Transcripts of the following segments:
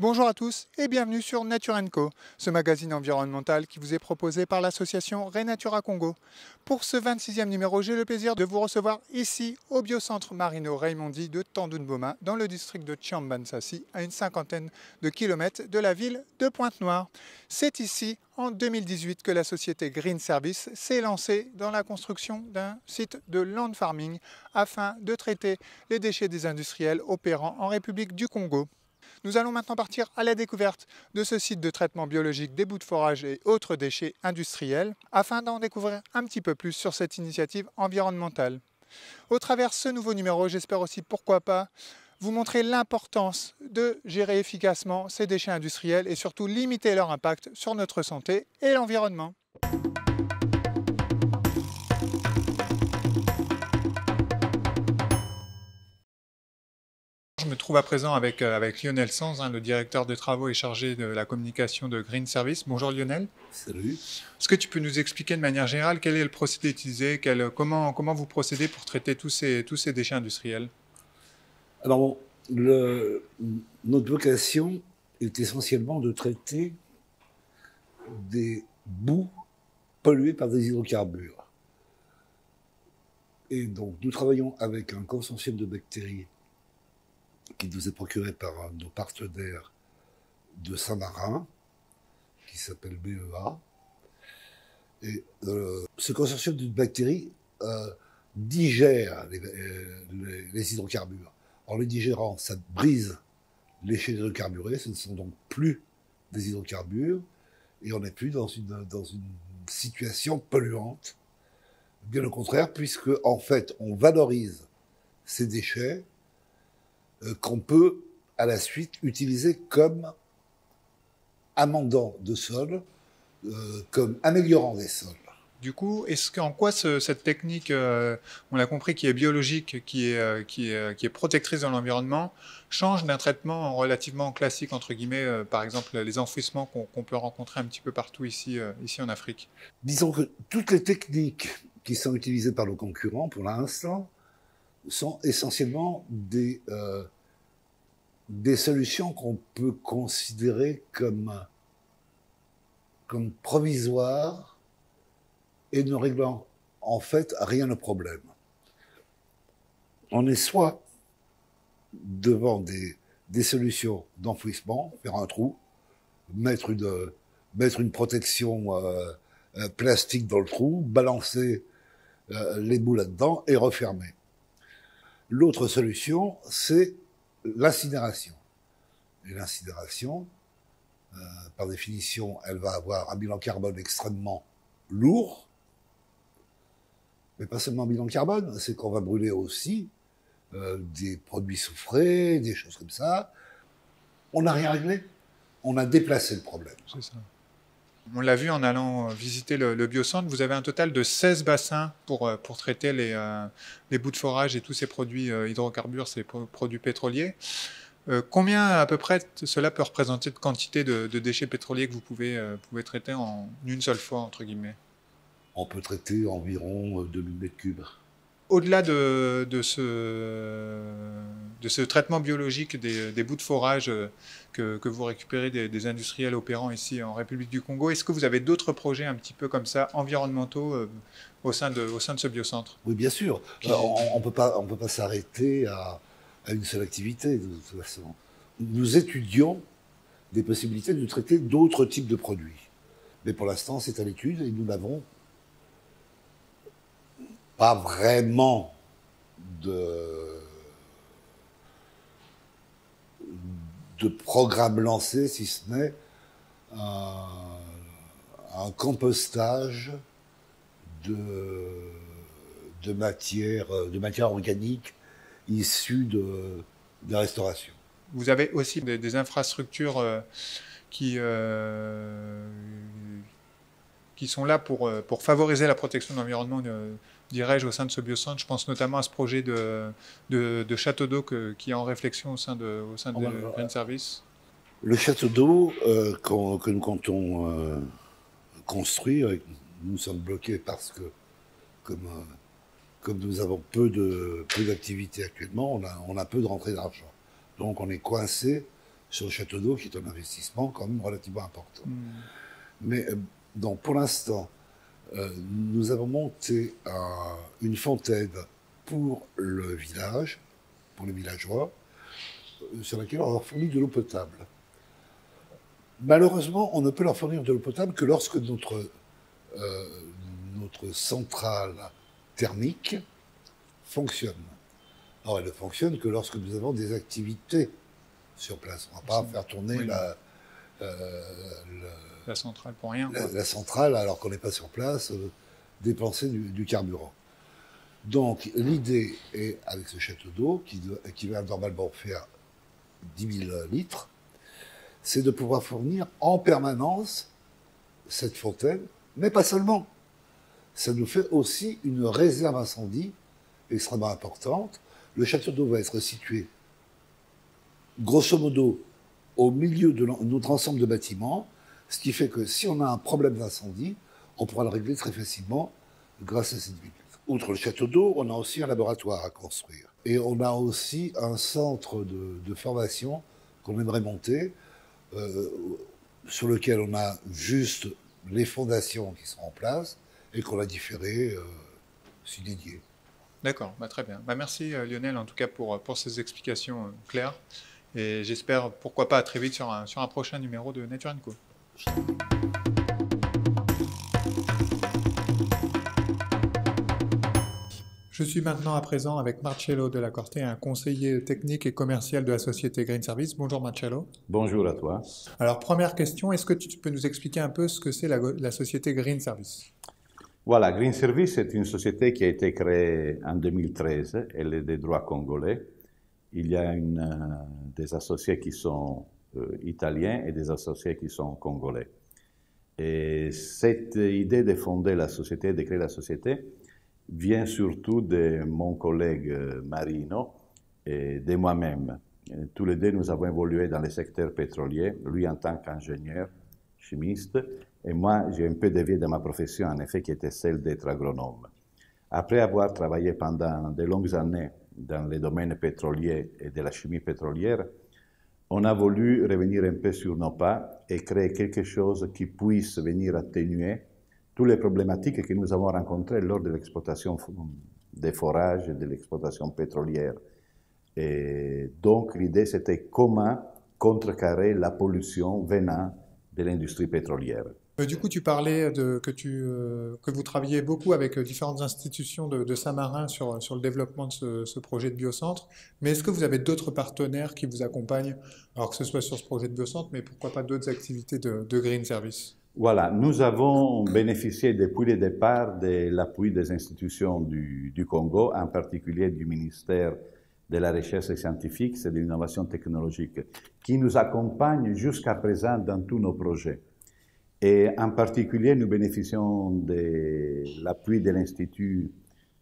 Bonjour à tous et bienvenue sur Nature & Co, ce magazine environnemental qui vous est proposé par l'association Renatura Congo. Pour ce 26e numéro, j'ai le plaisir de vous recevoir ici au biocentre Marino Raimondi de Tandunboma, dans le district de Chiambansassi, à une cinquantaine de kilomètres de la ville de Pointe-Noire. C'est ici, en 2018, que la société Green Service s'est lancée dans la construction d'un site de land farming afin de traiter les déchets des industriels opérant en République du Congo. Nous allons maintenant partir à la découverte de ce site de traitement biologique des bouts de forage et autres déchets industriels afin d'en découvrir un petit peu plus sur cette initiative environnementale. Au travers de ce nouveau numéro, j'espère aussi, pourquoi pas, vous montrer l'importance de gérer efficacement ces déchets industriels et surtout limiter leur impact sur notre santé et l'environnement. Je me trouve à présent avec Lionel Sanz, le directeur de travaux et chargé de la communication de Green Service. Bonjour Lionel. Salut. Est-ce que tu peux nous expliquer de manière générale quel est le procédé utilisé, comment vous procédez pour traiter tous ces déchets industriels? Alors bon, notre vocation est essentiellement de traiter des boues polluées par des hydrocarbures. Et donc nous travaillons avec un consortium de bactéries qui nous est procuré par un de nos partenaires de Saint-Marin, qui s'appelle BEA. Et ce consortium de bactéries digère les hydrocarbures. En les digérant, ça brise les chaînes hydrocarburées, ce ne sont donc plus des hydrocarbures, et on n'est plus dans une situation polluante. Bien au contraire, puisque en fait, on valorise ces déchets qu'on peut à la suite utiliser comme amendant de sol, comme améliorant des sols. Du coup, en quoi cette technique, on l'a compris, qui est biologique, qui est protectrice dans l'environnement, change d'un traitement relativement classique, entre guillemets, par exemple les enfouissements qu'on peut rencontrer un petit peu partout ici en Afrique? Disons que toutes les techniques qui sont utilisées par nos concurrents pour l'instant sont essentiellement des solutions qu'on peut considérer comme provisoires et ne réglant en fait rien au problème. On est soit devant des solutions d'enfouissement, faire un trou, mettre une protection plastique dans le trou, balancer les bouts là-dedans et refermer. L'autre solution, c'est l'incinération. Et l'incinération, par définition, elle va avoir un bilan carbone extrêmement lourd, mais pas seulement un bilan carbone, c'est qu'on va brûler aussi des produits soufrés, des choses comme ça. On n'a rien réglé, on a déplacé le problème. C'est ça. On l'a vu en allant visiter le biocentre, vous avez un total de 16 bassins pour traiter les bouts de forage et tous ces produits hydrocarbures, ces produits pétroliers. Combien à peu près cela peut représenter de quantité de déchets pétroliers que vous pouvez traiter en une seule fois, entre guillemets? On peut traiter environ 2000 mètres cubes. Au-delà de ce traitement biologique des bouts de forage que vous récupérez des industriels opérant ici en République du Congo, est-ce que vous avez d'autres projets un petit peu comme ça, environnementaux, au sein de ce biocentre? Oui, bien sûr. On peut pas s'arrêter à une seule activité, de toute façon. Nous étudions des possibilités de traiter d'autres types de produits. Mais pour l'instant, c'est à l'étude et nous n'avons pas vraiment de programme lancé, si ce n'est un compostage de matière organique issue de la restauration. Vous avez aussi des infrastructures qui sont là pour favoriser la protection de l'environnement dirais-je, au sein de ce biocentre. Je pense notamment à ce projet de château d'eau qui est en réflexion au sein de Green Service. Le château d'eau que nous comptons construire, nous sommes bloqués parce que, comme nous avons peu d'activités actuellement, on a peu de rentrée d'argent. Donc on est coincé sur le château d'eau, qui est un investissement quand même relativement important. Mais donc pour l'instant, nous avons monté une fontaine pour le village, pour les villageois, sur laquelle on leur fournit de l'eau potable. Malheureusement, on ne peut leur fournir de l'eau potable que lorsque notre centrale thermique fonctionne. Alors, elle ne fonctionne que lorsque nous avons des activités sur place. On ne va pas faire tourner la centrale pour rien. La centrale, alors qu'on n'est pas sur place, dépenser du carburant. Donc, l'idée est, avec ce château d'eau, qui va normalement faire 10 000 litres, c'est de pouvoir fournir en permanence cette fontaine, mais pas seulement. Ça nous fait aussi une réserve incendie extrêmement importante. Le château d'eau va être situé, grosso modo, au milieu de notre ensemble de bâtiments, ce qui fait que si on a un problème d'incendie, on pourra le régler très facilement grâce à cette ville. Outre le château d'eau, on a aussi un laboratoire à construire. Et on a aussi un centre de formation qu'on aimerait monter, sur lequel on a juste les fondations qui sont en place et qu'on a différé si dédié. D'accord, très bien. Merci Lionel en tout cas pour ces explications claires. Et j'espère, pourquoi pas, à très vite sur un prochain numéro de Nature & Co. Je suis maintenant à présent avec Marcello Della Corte, un conseiller technique et commercial de la société Green Service. Bonjour Marcello. Bonjour à toi. Alors première question, est-ce que tu peux nous expliquer un peu ce que c'est la société Green Service? Voilà, Green Service est une société qui a été créée en 2013. Elle est des droits congolais. Il y a des associés qui sont italiens et des associés qui sont congolais. Et cette idée de fonder la société, de créer la société, vient surtout de mon collègue Marino et de moi-même. Tous les deux, nous avons évolué dans le secteur pétrolier, lui en tant qu'ingénieur, chimiste, et moi, j'ai un peu dévié de ma profession, en effet, qui était celle d'être agronome. Après avoir travaillé pendant de longues années dans les domaines pétroliers et de la chimie pétrolière, on a voulu revenir un peu sur nos pas et créer quelque chose qui puisse venir atténuer toutes les problématiques que nous avons rencontrées lors de l'exploitation des forages et de l'exploitation pétrolière. Et donc, l'idée, c'était comment contrecarrer la pollution venant de l'industrie pétrolière. Du coup, tu parlais que vous travaillez beaucoup avec différentes institutions de Saint-Marin sur le développement de ce projet de biocentre. Mais est-ce que vous avez d'autres partenaires qui vous accompagnent, alors que ce soit sur ce projet de biocentre, mais pourquoi pas d'autres activités de Green Service? Voilà, nous avons bénéficié depuis le départ de l'appui des institutions du Congo, en particulier du ministère de la Recherche scientifique et de l'innovation technologique, qui nous accompagne jusqu'à présent dans tous nos projets. Et en particulier, nous bénéficions de l'appui de l'Institut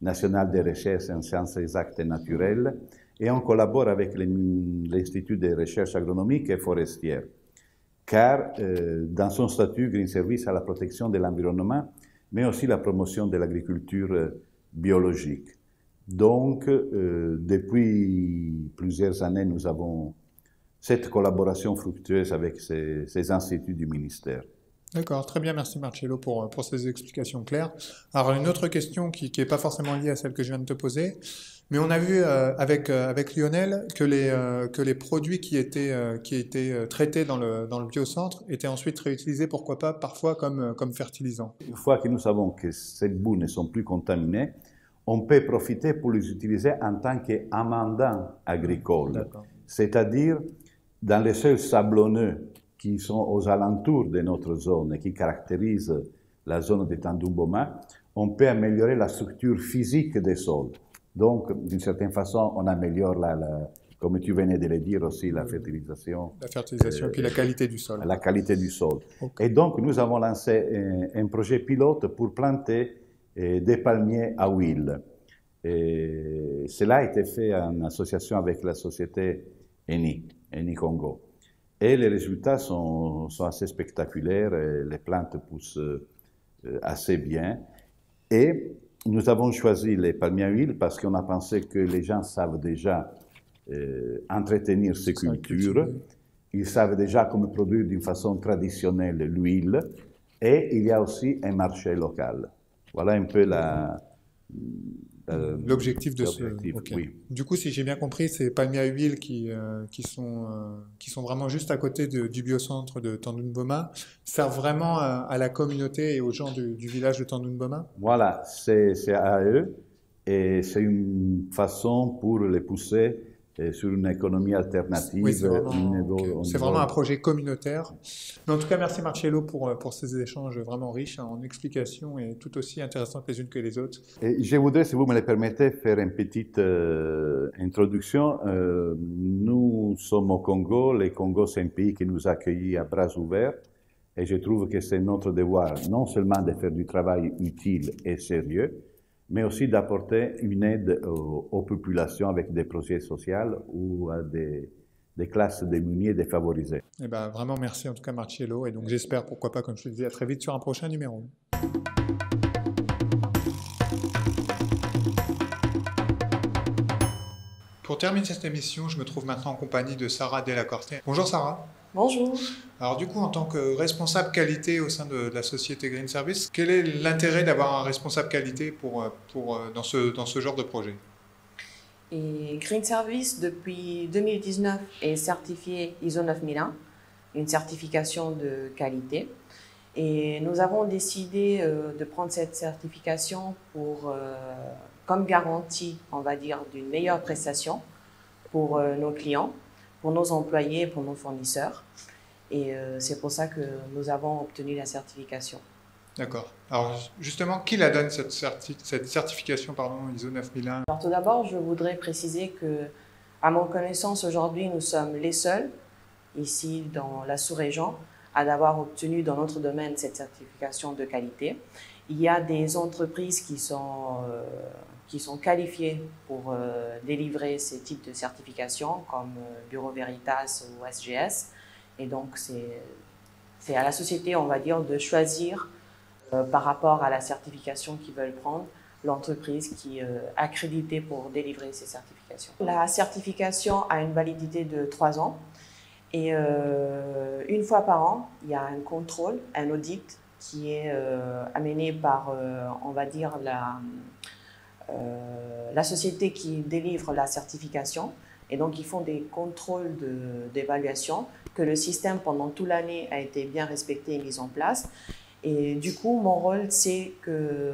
national de recherche en sciences exactes et naturelles, et on collabore avec l'Institut de recherche agronomique et forestière. Car dans son statut, Green Service a la protection de l'environnement, mais aussi la promotion de l'agriculture biologique. Donc, depuis plusieurs années, nous avons cette collaboration fructueuse avec ces instituts du ministère. D'accord, très bien, merci Marcello pour ces explications claires. Alors une autre question qui n'est pas forcément liée à celle que je viens de te poser, mais on a vu avec Lionel que les produits qui étaient traités dans le biocentre étaient ensuite réutilisés, pourquoi pas, parfois comme fertilisants. Une fois que nous savons que ces boues ne sont plus contaminées, on peut profiter pour les utiliser en tant qu'amendant agricole, c'est-à-dire dans les sols sablonneux qui sont aux alentours de notre zone et qui caractérisent la zone de Tandoumboma, on peut améliorer la structure physique des sols. Donc, d'une certaine façon, on améliore, comme tu venais de le dire aussi, la fertilisation. La fertilisation et puis la qualité du sol. La qualité du sol. Okay. Et donc, nous avons lancé un projet pilote pour planter et des palmiers à huile. Et cela a été fait en association avec la société Eni Congo. Et les résultats sont assez spectaculaires, et les plantes poussent assez bien. Et nous avons choisi les palmiers à huile parce qu'on a pensé que les gens savent déjà entretenir ces cultures. Ils savent déjà comment produire d'une façon traditionnelle l'huile. Et il y a aussi un marché local. Voilà un peu l'objectif de okay. Oui. Du coup, si j'ai bien compris, ces palmiers à huile qui sont vraiment juste à côté du biocentre de Tandun-Boma servent vraiment à la communauté et aux gens du village de Tandun-Boma? Voilà, c'est à eux et c'est une façon pour les pousser sur une économie alternative. Oui, c'est vraiment un projet communautaire. Mais en tout cas, merci Marcello pour ces échanges vraiment riches en explications et tout aussi intéressantes les unes que les autres. Et je voudrais, si vous me le permettez, faire une petite introduction. Nous sommes au Congo. Le Congo, c'est un pays qui nous a accueillis à bras ouverts. Et je trouve que c'est notre devoir, non seulement de faire du travail utile et sérieux, mais aussi d'apporter une aide aux populations avec des projets sociaux ou à des classes démunies et défavorisées. Eh ben, vraiment merci en tout cas Marcello, et donc j'espère, pourquoi pas, comme je te disais, à très vite sur un prochain numéro. Pour terminer cette émission, je me trouve maintenant en compagnie de Sarah Delacorte. Bonjour Sarah. Bonjour. Alors du coup, en tant que responsable qualité au sein de la société Green Service, quel est l'intérêt d'avoir un responsable qualité dans ce genre de projet? Et Green Service, depuis 2019, est certifié ISO 9001, une certification de qualité. Et nous avons décidé de prendre cette certification comme garantie, on va dire, d'une meilleure prestation pour nos clients, pour nos employés et pour nos fournisseurs. Et c'est pour ça que nous avons obtenu la certification. D'accord. Alors justement, qui la donne cette certification ISO 9001? Alors tout d'abord, je voudrais préciser que, à mon connaissance, aujourd'hui, nous sommes les seuls, ici dans la sous-région, à avoir obtenu dans notre domaine cette certification de qualité. Il y a des entreprises qui sont qualifiées pour délivrer ces types de certifications, comme Bureau Veritas ou SGS. Et donc, c'est à la société, on va dire, de choisir par rapport à la certification qu'ils veulent prendre, l'entreprise qui est accréditée pour délivrer ces certifications. La certification a une validité de 3 ans et une fois par an, il y a un contrôle, un audit qui est amené par, on va dire, la société qui délivre la certification. Et donc, ils font des contrôles d'évaluation, que le système pendant toute l'année a été bien respecté et mis en place. Et du coup, mon rôle, c'est que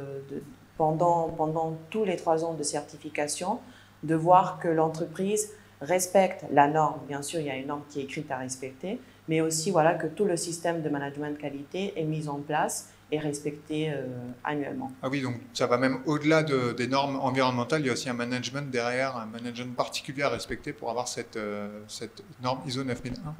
pendant tous les 3 ans de certification, de voir que l'entreprise respecte la norme. Bien sûr, il y a une norme qui est écrite à respecter, mais aussi voilà, que tout le système de management de qualité est mis en place et respecté annuellement. Ah oui, donc ça va même au-delà des normes environnementales, il y a aussi un management derrière, un management particulier à respecter pour avoir cette norme ISO 9001.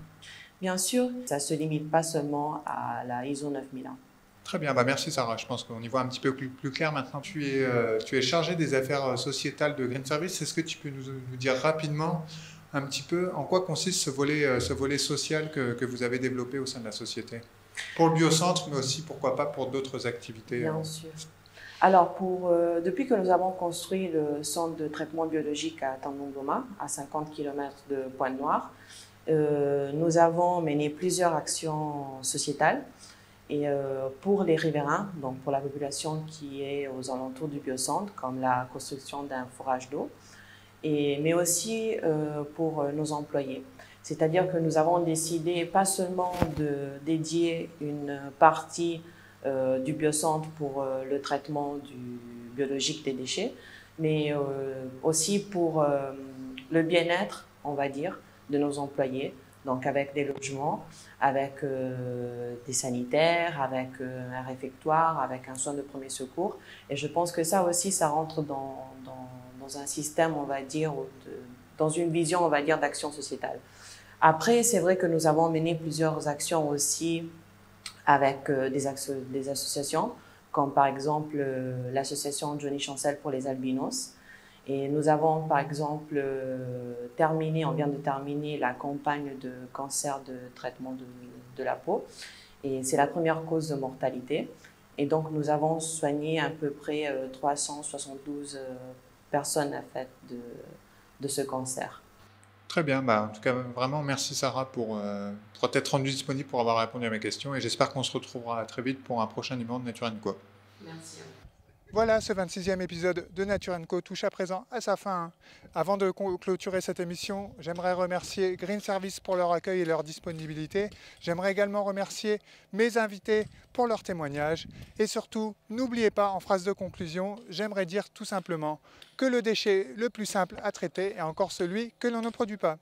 Bien sûr, ça ne se limite pas seulement à la ISO 9001. Très bien, bah merci Sarah, je pense qu'on y voit un petit peu plus clair maintenant. Tu es chargée des affaires sociétales de Green Service. Est-ce que tu peux nous dire rapidement un petit peu en quoi consiste ce volet social que vous avez développé au sein de la société? Pour le biocentre, mais aussi, pourquoi pas, pour d'autres activités. Bien sûr. Alors, depuis que nous avons construit le centre de traitement biologique à Tandun-Boma, à 50 km de Pointe-Noire, nous avons mené plusieurs actions sociétales. Et pour les riverains, donc pour la population qui est aux alentours du biocentre, comme la construction d'un forage d'eau, mais aussi pour nos employés. C'est-à-dire que nous avons décidé pas seulement de dédier une partie du biocentre pour le traitement biologique des déchets, mais aussi pour le bien-être, on va dire, de nos employés, donc avec des logements, avec des sanitaires, avec un réfectoire, avec un soin de premier secours. Et je pense que ça aussi, ça rentre dans un système, on va dire, dans une vision, on va dire, d'action sociétale. Après, c'est vrai que nous avons mené plusieurs actions aussi avec des associations, comme par exemple l'association Johnny Chancel pour les albinos. Et nous avons par exemple on vient de terminer la campagne de cancer de traitement de la peau. Et c'est la première cause de mortalité. Et donc nous avons soigné à peu près 372 personnes affectes de ce cancer. Très bien, en tout cas vraiment merci Sarah pour t'être rendue disponible, pour avoir répondu à mes questions et j'espère qu'on se retrouvera très vite pour un prochain numéro de Nature & Co. Merci. Voilà, ce 26e épisode de Nature & Co touche à présent à sa fin. Avant de clôturer cette émission, j'aimerais remercier Green Service pour leur accueil et leur disponibilité. J'aimerais également remercier mes invités pour leur témoignage. Et surtout, n'oubliez pas, en phrase de conclusion, j'aimerais dire tout simplement que le déchet le plus simple à traiter est encore celui que l'on ne produit pas.